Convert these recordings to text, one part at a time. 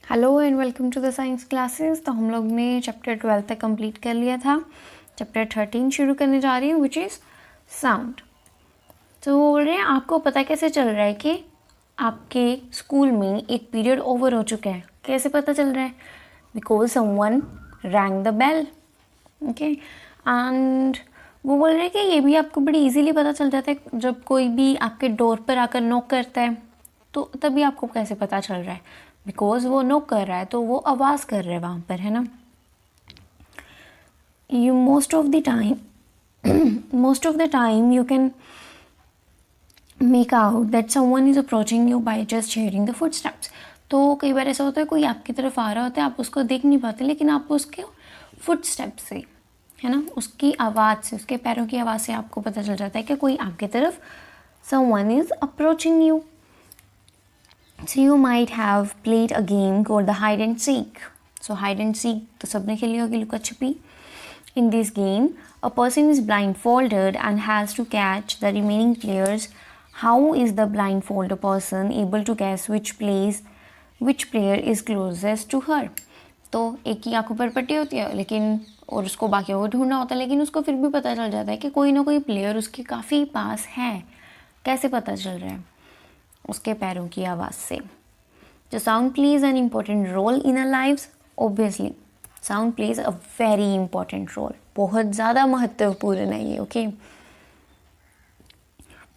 Hello and welcome to the science classes. तो हम लोग ने चैप्टर 12 तक कंप्लीट कर लिया था। चैप्टर 13 शुरू करने जा रही हूँ विच इज़ साउंड। तो बोल रहे हैं आपको पता कैसे चल रहा है कि आपके स्कूल में एक पीरियड ओवर हो चुका है। कैसे पता चल रहा है? Because someone rang the bell. Okay, and वो बोल रहे हैं कि ये भी आपको बड़ी इजीली पता चल जाता है जब कोई भी आपके डोर पर आकर नॉक करता है, तो तभी आपको कैसे पता चल रहा है? बिकॉज वो नॉक कर रहा है तो वो आवाज़ कर रहा है वहाँ पर, है ना। You most of the time you can make out that someone is approaching you by just hearing the footsteps. तो कई बार ऐसा होता है कोई आपकी तरफ आ रहा होता है, आप उसको देख नहीं पाते, लेकिन आप उसके फुटस्टेप से, है ना, उसकी आवाज़ से, उसके पैरों की आवाज़ से आपको पता चल जाता है कि कोई आपकी तरफ someone is approaching you. So you might have played a game called the hide and seek. So hide and seek तो सबने खेली होगी, लुका छिपी. In this game, a person is blindfolded and has to catch the remaining players. How is the blindfolded person able to guess which player is closest to her? तो एक की आंखों पर पट्टी होती है, लेकिन और उसको बाकियों को ढूंढना होता है, लेकिन उसको फिर भी पता चल जाता है कि कोई ना कोई प्लेयर उसके काफ़ी पास है. कैसे पता चल रहा है? उसके पैरों की आवाज़ से. जो sound plays an important role in our lives. Obviously sound plays a very important role. बहुत ज़्यादा महत्वपूर्ण है ये. ओके,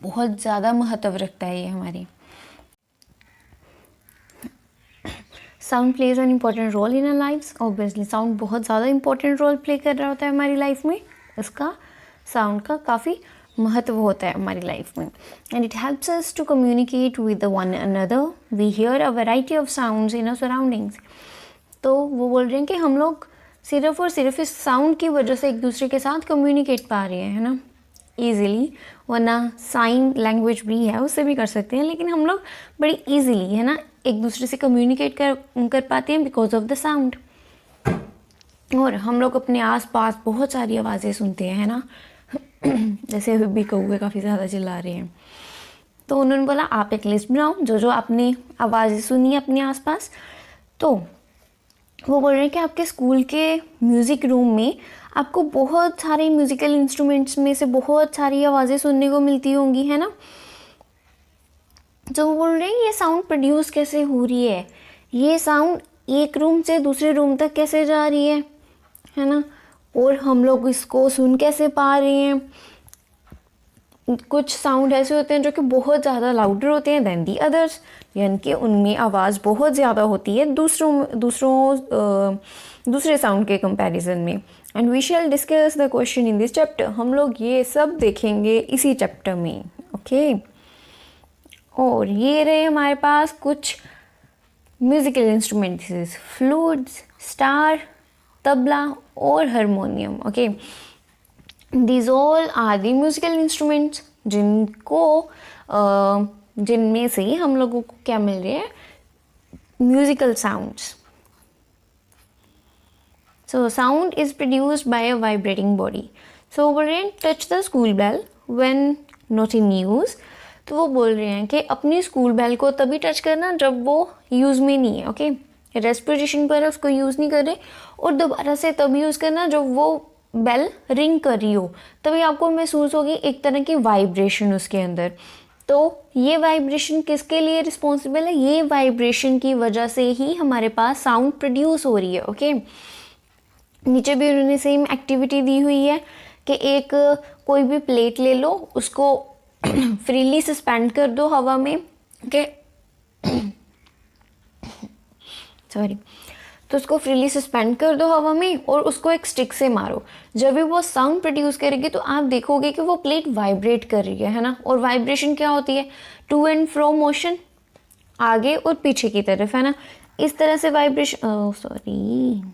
बहुत ज़्यादा महत्व रखता है ये हमारी. Sound plays an important role in our lives. Obviously sound बहुत ज़्यादा इंपॉर्टेंट रोल प्ले कर रहा होता है हमारी लाइफ में. इसका साउंड का काफ़ी महत्व होता है हमारी लाइफ में. And it helps us to communicate with one another. We hear a variety of sounds in our surroundings. तो वो बोल रहे हैं कि हम लोग सिर्फ और सिर्फ इस साउंड की वजह से एक दूसरे के साथ कम्युनिकेट पा रहे हैं, है ना, ईजिली. वरना साइन लैंग्वेज भी है, उससे भी कर सकते हैं, लेकिन हम लोग बड़ी ईजिली, है ना, एक दूसरे से कम्युनिकेट कर पाते हैं बिकॉज ऑफ द साउंड. और हम लोग अपने आस पास बहुत सारी आवाज़ें सुनते हैं, है ना. जैसे अभी भी कौवे काफ़ी ज़्यादा चिल्ला रहे हैं, तो उन्होंने बोला आप एक लिस्ट बनाओ जो जो आपने आवाज़ें सुनी है अपने आसपास. तो वो बोल रहे हैं कि आपके स्कूल के म्यूज़िक रूम में आपको बहुत सारे म्यूज़िकल इंस्ट्रूमेंट्स में से बहुत सारी आवाज़ें सुनने को मिलती होंगी, है ना. तो वो बोल रहे हैं ये साउंड प्रोड्यूस कैसे हो रही है, ये साउंड एक रूम से दूसरे रूम तक कैसे जा रही है ना, और हम लोग इसको सुन कैसे पा रहे हैं. कुछ साउंड ऐसे होते हैं जो कि बहुत ज़्यादा लाउडर होते हैं देन दी अदर्स, यानी कि उनमें आवाज़ बहुत ज़्यादा होती है दूसरे साउंड के कंपैरिजन में. And we shall discuss the question in this chapter. हम लोग ये सब देखेंगे इसी चैप्टर में. ओके, और ये रहे हमारे पास कुछ musical instruments. Flutes, sitar, tabla और harmonium. Okay, these all are the musical instruments जिनमें से हम लोगों को क्या मिल रहे हैं? Musical sounds. So sound is produced by a vibrating body. So बोल रहे हैं touch the school bell when not in use. तो वो बोल रहे हैं कि अपनी स्कूल बेल को तभी टच करना जब वो यूज़ में नहीं है. ओके, रेस्ट पोजीशन पर है, उसको यूज़ नहीं कर रहे, और दोबारा से तब यूज़ करना जब वो बेल रिंग कर रही हो, तभी आपको महसूस होगी एक तरह की वाइब्रेशन उसके अंदर. तो ये वाइब्रेशन किसके लिए रिस्पॉन्सिबल है? ये वाइब्रेशन की वजह से ही हमारे पास साउंड प्रोड्यूस हो रही है. ओके, नीचे भी उन्होंने सेम एक्टिविटी दी हुई है कि एक कोई भी प्लेट ले लो, उसको फ्रीली सस्पेंड कर दो हवा में. ओके, सॉरी, तो उसको फ्रीली सस्पेंड कर दो हवा में और उसको एक स्टिक से मारो. जब भी वो साउंड प्रोड्यूस करेगी तो आप देखोगे कि वो प्लेट वाइब्रेट कर रही है ना. और वाइब्रेशन क्या होती है? टू एंड फ्रो मोशन, आगे और पीछे की तरफ, है ना. इस तरह से वाइब्रेशन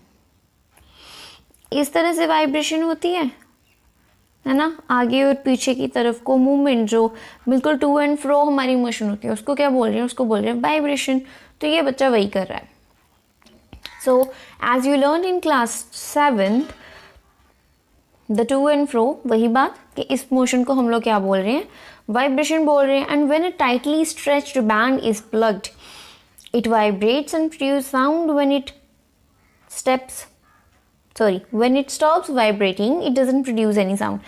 इस तरह से वाइब्रेशन होती है ना. आगे और पीछे की तरफ को मूवमेंट जो बिल्कुल टू एंड फ्रो हमारी मोशन होती है, उसको क्या बोल रहे हैं? उसको बोल रहे हैं वाइब्रेशन. तो ये बच्चा वही कर रहा है. So, as you learned in class 7th, the to and fro, वही बात कि इस मोशन को हम लोग क्या बोल रहे हैं? वाइब्रेशन बोल रहे हैं. And when a tightly stretched band is plucked, It vibrates and produces sound when it when it stops vibrating, it doesn't produce any sound.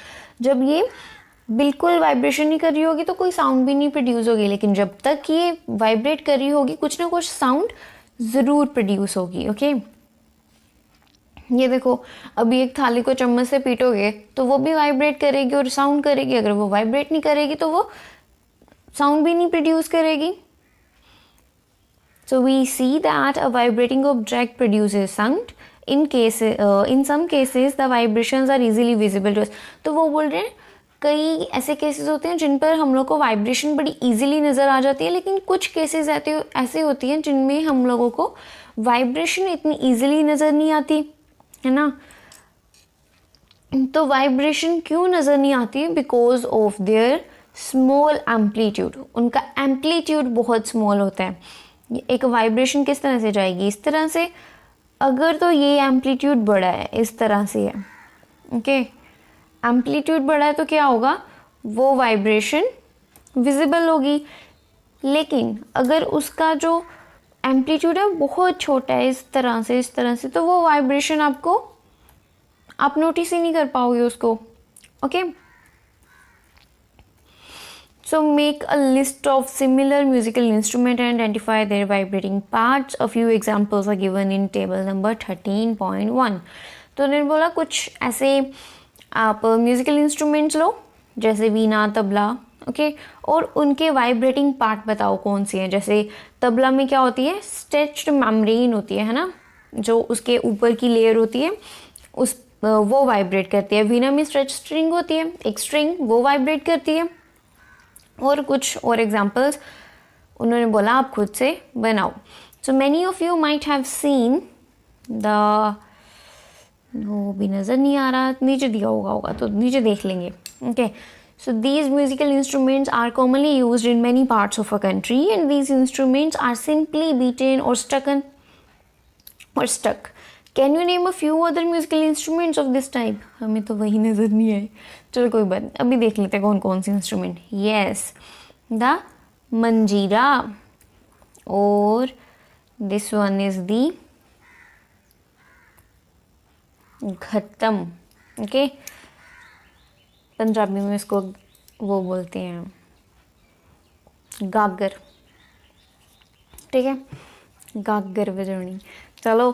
जब ये बिल्कुल वाइब्रेशन नहीं कर रही होगी तो कोई साउंड भी नहीं प्रोड्यूस होगी, लेकिन जब तक ये वाइब्रेट कर रही होगी कुछ ना कुछ साउंड ज़रूर प्रोड्यूस होगी. ओके, ये देखो, अभी एक थाली को चम्मच से पीटोगे तो वो भी वाइब्रेट करेगी और साउंड करेगी. अगर वो वाइब्रेट नहीं करेगी तो वो साउंड भी नहीं प्रोड्यूस करेगी. So we see that a vibrating object produces sound. In some cases the vibrations are easily visible to us. तो वो बोल रहे हैं कई ऐसे केसेस होते हैं जिन पर हम लोग को वाइब्रेशन बड़ी इजीली नज़र आ जाती है, लेकिन कुछ केसेस ऐसे होती हैं जिनमें हम लोगों को वाइब्रेशन इतनी इजीली नज़र नहीं आती है ना. तो वाइब्रेशन क्यों नज़र नहीं आती? Because of their small amplitude. उनका एम्पलीट्यूड बहुत स्मॉल होता है. एक वाइब्रेशन किस तरह से जाएगी? इस तरह से. अगर तो ये एम्पलीट्यूड बड़ा है, इस तरह से है. ओके, एम्पलीट्यूड बड़ा है तो क्या होगा? वो वाइब्रेशन विजिबल होगी. लेकिन अगर उसका जो एम्पलीट्यूड है बहुत छोटा है, इस तरह से, तो वो वाइब्रेशन आप नोटिस ही नहीं कर पाओगे उसको. Okay, so make a list of similar musical instruments and identify their vibrating parts. A few examples are given in table number 13.1. तो उन्होंने बोला कुछ ऐसे आप म्यूज़िकल इंस्ट्रूमेंट्स लो जैसे वीणा, तबला. ओके, और उनके वाइब्रेटिंग पार्ट बताओ कौन सी हैं. जैसे तबला में क्या होती है? स्ट्रेच्ड मेम्ब्रेन होती है ना, जो उसके ऊपर की लेयर होती है वो वाइब्रेट करती है. वीणा में स्ट्रेच स्ट्रिंग होती है, एक स्ट्रिंग, वो वाइब्रेट करती है. और कुछ और एग्जाम्पल्स उन्होंने बोला आप खुद से बनाओ. So many of you might have seen वो भी नज़र नहीं आ रहा, नीचे दिया होगा तो नीचे देख लेंगे. Okay, so these musical instruments are commonly used in many parts of a country and these instruments are simply beaten और stuck. Can you name a few other musical instruments of this type? हमें तो वही नज़र नहीं आए. चलो कोई बात नहीं, अभी देख लेते हैं कौन कौन से इंस्ट्रूमेंट. यस, द मंजीरा, और this one is the ghatam. Okay, Punjabi में इसको वो बोलते हैं गागर. ठीक है, गागर बजानी. चलो,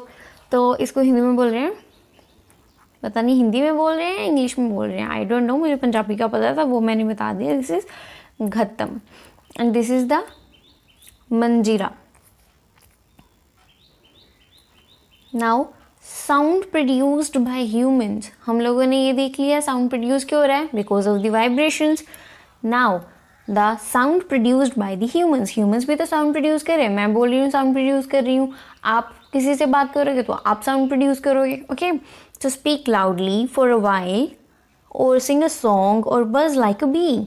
तो इसको हिंदी में बोल रहे हैं, पता नहीं हिंदी में बोल रहे हैं इंग्लिश में बोल रहे हैं, आई डोंट नो. मुझे पंजाबी का पता था, वो मैंने बता दिया. This is ghatam and this is the manjira. Now sound produced by humans. हम लोगों ने ये देख लिया साउंड प्रोड्यूस क्यों हो रहा है? Because of the vibrations. Now the sound produced by the humans. Humans भी तो साउंड प्रोड्यूस कर रहे हैं. मैं बोल रही हूँ साउंड प्रोड्यूस कर रही हूँ, आप किसी से बात करोगे तो आप साउंड प्रोड्यूस करोगे. Okay, so speak loudly for a while or sing a song or buzz like a bee.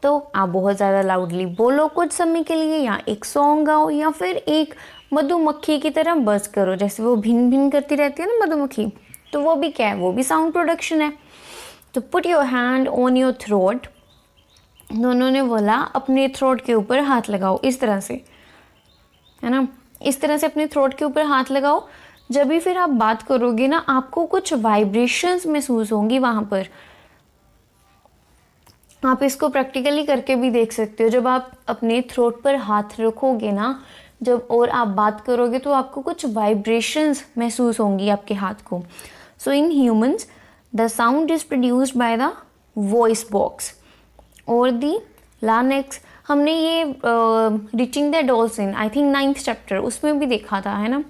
तो आप बहुत ज़्यादा लाउडली बोलो कुछ समय के लिए, या एक सॉन्ग गाओ, या फिर एक मधुमक्खी की तरह बज़ करो. जैसे वो भिन भिन करती रहती है ना मधुमक्खी, तो वो भी क्या है? वो भी साउंड प्रोडक्शन है. तो put your hand on your throat. दोनों ने बोला अपने थ्रोट के ऊपर हाथ लगाओ, इस तरह से, है ना, इस तरह से अपने थ्रोट के ऊपर हाथ लगाओ. जब भी फिर आप बात करोगे ना, आपको कुछ वाइब्रेशंस महसूस होंगी वहाँ पर. आप इसको प्रैक्टिकली करके भी देख सकते हो. जब आप अपने थ्रोट पर हाथ रखोगे ना, जब और आप बात करोगे तो आपको कुछ वाइब्रेशंस महसूस होंगी आपके हाथ को. So in humans the sound is produced by the voice box और द लार्ynx. हमने ये reaching the dolphin, I think 9th chapter, उसमें भी देखा था, है ना.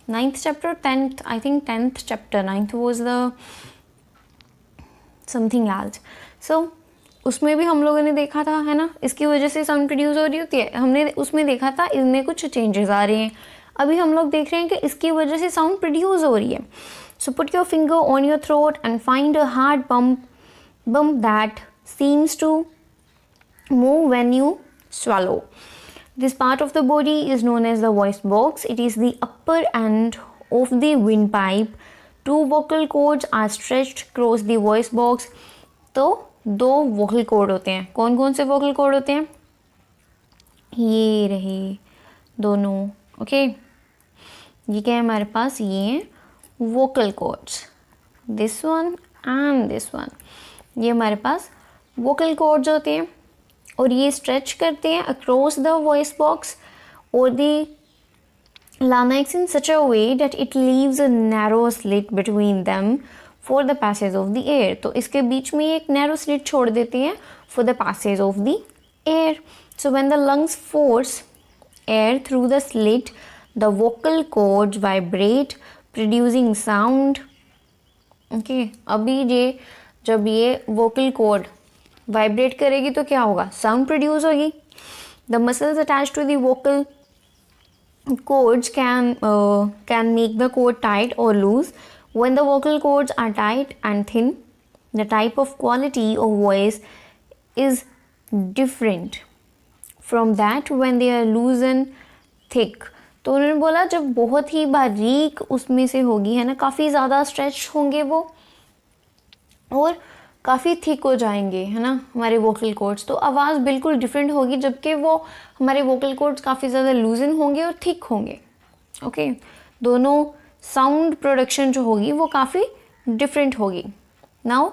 9th chapter, 10th, I think 10th chapter, 9th was the something else. So उसमें भी हम लोगों ने देखा था, है ना, इसकी वजह से साउंड प्रोड्यूस हो रही होती है. हमने उसमें देखा था इनमें कुछ चेंजेस आ रहे हैं. अभी हम लोग देख रहे हैं कि इसकी वजह से साउंड प्रोड्यूस हो रही है. So put your finger on your throat and find a hard bump that seems to move when you swallow. This part of the body is known as the voice box. It is the upper end of the windpipe. 2 vocal cords are stretched across the voice box. तो 2 vocal cord होते हैं. कौन कौन से vocal cord होते हैं? ये रहे दोनों. ओके, ये क्या है हमारे पास, ये है vocal cords, this one and this one, ये हमारे पास वोकल कॉर्ड्स होते हैं और ये स्ट्रेच करते हैं अक्रॉस द वॉइस बॉक्स और दे larynx in such a way that it leaves a narrow slit between them for the passage of the air. तो इसके बीच में एक narrow slit छोड़ देते हैं for the passage of the air. So when the lungs force air through the slit, the vocal cords vibrate, producing sound. Okay, अभी ये जब ये vocal cord vibrate करेगी तो क्या होगा, sound produce होगी. The muscles attached to the vocal cords can make the cord tight or loose. When the vocal cords are tight and thin, the type of quality of voice is different from that when they are loose and thick. तो उन्होंने बोला जब बहुत ही बारीक उसमें से होगी, है ना, काफ़ी ज़्यादा स्ट्रेच होंगे वो और काफ़ी थिक हो जाएंगे, है ना, हमारे वोकल कॉर्ड्स, तो आवाज़ बिल्कुल डिफरेंट होगी, जबकि वो हमारे वोकल कॉर्ड्स काफ़ी ज़्यादा लूजन होंगे और थिक होंगे. ओके, दोनों साउंड प्रोडक्शन जो होगी वो काफ़ी डिफरेंट होगी. Now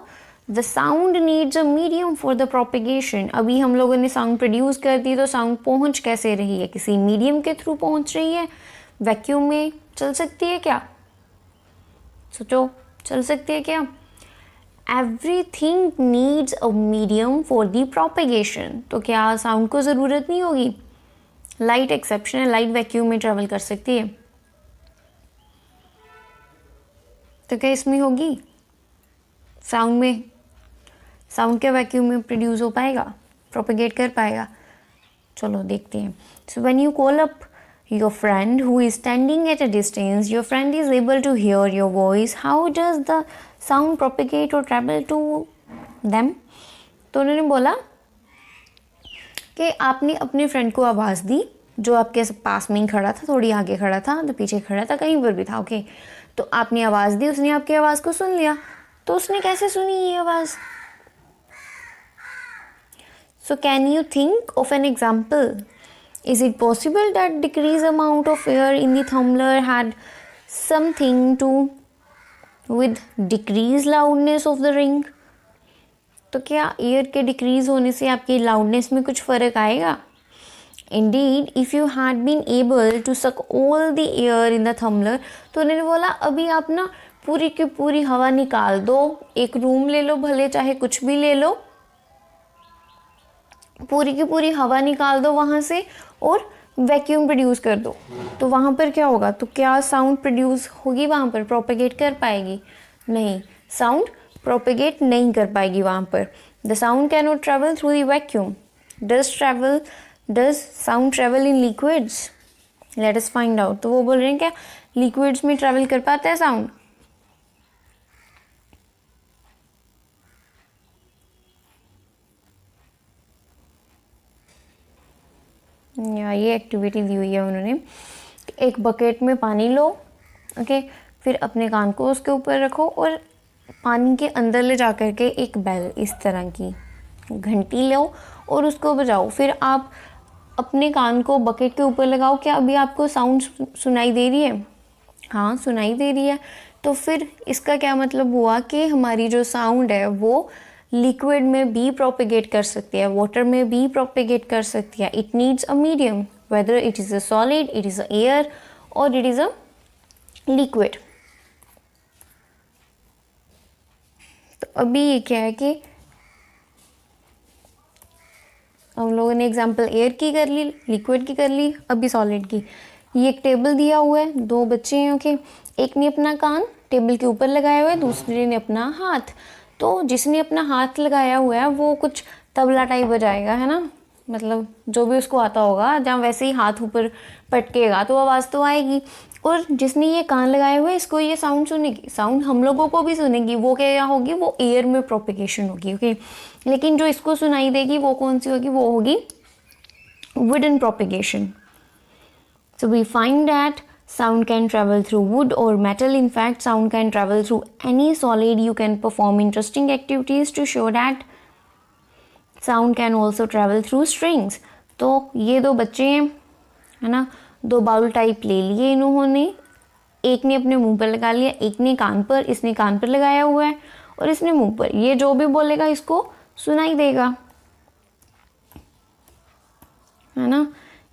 the sound needs a medium for the propagation. अभी हम लोगों ने साउंड प्रोड्यूस कर दी, तो साउंड पहुंच कैसे रही है, किसी मीडियम के थ्रू पहुंच रही है. वैक्यूम में चल सकती है क्या, सोचो, चल सकती है क्या. Everything needs a medium for the propagation. तो क्या साउंड को ज़रूरत नहीं होगी. लाइट एक्सेप्शन है, लाइट वैक्यूम में ट्रेवल कर सकती है, तो क्या इसमें होगी, साउंड में, साउंड के वैक्यूम में प्रोड्यूस हो पाएगा, प्रोपेगेट कर पाएगा. चलो देखते हैं. So when you call up your friend who is standing at a distance, your friend is able to hear your voice. How does the sound propagate or travel to them? तो उन्होंने बोला कि आपने अपने फ्रेंड को आवाज़ दी जो आपके पास में ही खड़ा था, थोड़ी आगे खड़ा था, तो पीछे खड़ा था, कहीं पर भी था. ओके, तो आपने आवाज़ दी, उसने आपकी आवाज़ को सुन लिया. तो उसने कैसे सुनी ये आवाज़. So can you think of an example? Is it possible that decreased amount of air in the tumbler had something to with decreased loudness of the ring? तो क्या एयर के डिक्रीज होने से आपकी लाउडनेस में कुछ फ़र्क आएगा. Indeed, if you had been able to suck all the air in the tumbler, तो उन्होंने बोला अभी आप ना पूरी की पूरी हवा निकाल दो, एक रूम ले लो, भले चाहे कुछ भी ले लो, पूरी की पूरी हवा निकाल दो वहाँ से और वैक्यूम प्रोड्यूस कर दो, तो वहाँ पर क्या होगा, तो क्या साउंड प्रोड्यूस होगी वहाँ पर, प्रोपेगेट कर पाएगी. नहीं, साउंड प्रोपेगेट नहीं कर पाएगी वहाँ पर. The sound can not travel through the vacuum. Does sound travel in liquids. Let us find out. तो वो बोल रहे हैं क्या लिक्विड्स में ट्रेवल कर पाता है साउंड. ये एक्टिविटी दी हुई है उन्होंने. एक बकेट में पानी लो, ओके, फिर अपने कान को उसके ऊपर रखो और पानी के अंदर ले जा कर के एक बेल, इस तरह की घंटी लो और उसको बजाओ. फिर आप अपने कान को बकेट के ऊपर लगाओ. क्या अभी आपको साउंड सुनाई दे रही है. हाँ, सुनाई दे रही है. तो फिर इसका क्या मतलब हुआ कि हमारी जो साउंड है वो लिक्विड में भी प्रोपेगेट कर सकती है, वाटर में भी प्रोपेगेट कर सकती है. It needs a medium, whether it is a solid, it is a air और इट इज़ अ लिक्विड. तो अभी ये क्या है कि हम लोगों ने एग्जांपल एयर की कर ली, लिक्विड की कर ली, अभी सॉलिड की. ये एक टेबल दिया हुआ है, दो बच्चे हैं, ओके. एक ने अपना कान टेबल के ऊपर लगाया हुआ है, दूसरे ने अपना हाथ. तो जिसने अपना हाथ लगाया हुआ है वो कुछ तबला टाइप बजाएगा, है ना, मतलब जो भी उसको आता होगा, जहाँ वैसे ही हाथ ऊपर पटकेगा तो आवाज़ तो आएगी. और जिसने ये कान लगाए हुए इसको ये साउंड सुनेगी, साउंड हम लोगों को भी सुनेगी. वो क्या होगी, वो एयर में प्रोपेगेशन होगी, ओके. लेकिन जो इसको सुनाई देगी वो कौन सी होगी, वो होगी wooden propagation. So we find that sound can travel through wood or metal. In fact, sound can travel through any solid. You can perform interesting activities to show that sound can also travel through strings. तो ये दो बच्चे हैं, है ना, 2 bowl type ले लिए इन्होंने, एक ने अपने मुंह पर लगा लिया, एक ने कान पर, इसने कान पर लगाया हुआ है और इसने मुंह पर। ये जो भी बोलेगा इसको सुनाई देगा, है ना,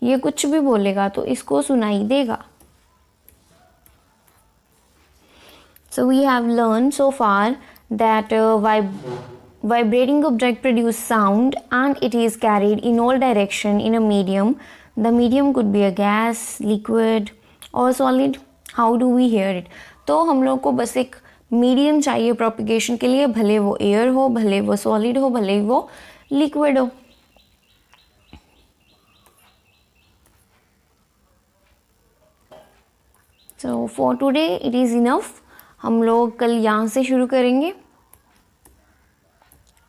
ये कुछ भी बोलेगा तो इसको सुनाई देगा। So we have learned so far that vibrating object produce sound and it is carried in all direction in a medium. The medium could be a gas, liquid or solid. How do we hear it? तो हम लोग को बस एक medium चाहिए propagation के लिए, भले वो एयर हो, भले वो सॉलिड हो, भले वो लिक्विड हो। So for today it is enough. हम लोग कल यहाँ से शुरू करेंगे।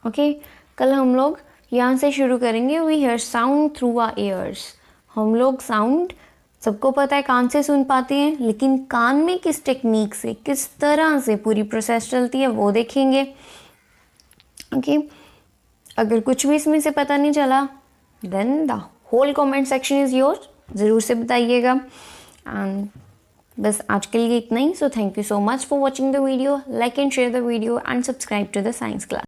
ओके, कल हम लोग यहाँ से शुरू करेंगे। We hear sound through our ears. हम लोग साउंड सबको पता है कान से सुन पाते हैं, लेकिन कान में किस टेक्निक से, किस तरह से पूरी प्रोसेस चलती है वो देखेंगे। ओके, अगर कुछ भी इसमें से पता नहीं चला then the whole comment section is your, ज़रूर से बताइएगा। एंड बस आज के लिए इतना ही। So thank you so much for watching the video. Like and share the video and subscribe to the science class.